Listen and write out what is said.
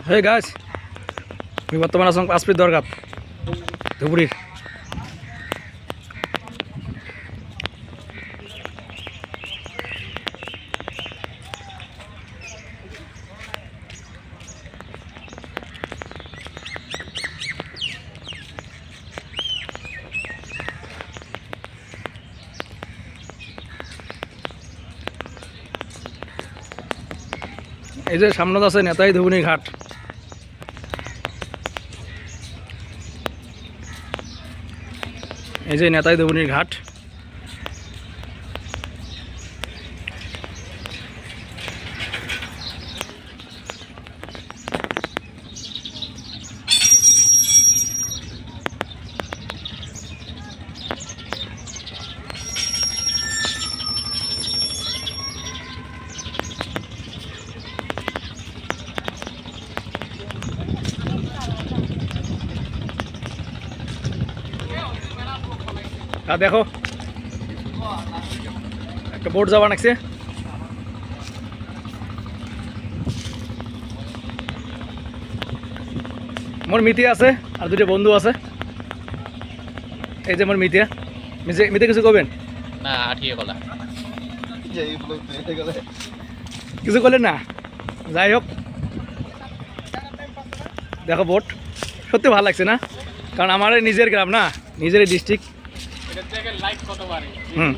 হে গাছ আমি বর্তমানে আসলাম পাঁচপির দরগা ধুবুরির। এই যে সামনে আছে নেতাই ধুবুনি ঘাট। এই যে নেতাই ধুবুনির ঘাট। আর দেখো একটা বোট যাওয়া নাকছে। মোর মিতিয়া আছে আর দুটো বন্ধু আছে। এই যে মোর মিতিয়া মিতে কিছু কবেন না আঠিয়ে গলা কিছু করলেন না। যাই হোক দেখো বোট সত্যি ভালো লাগছে না, কারণ আমার নিজের গ্রাম না, নিজের ডিস্ট্রিক্ট। লাইক কতবার হুম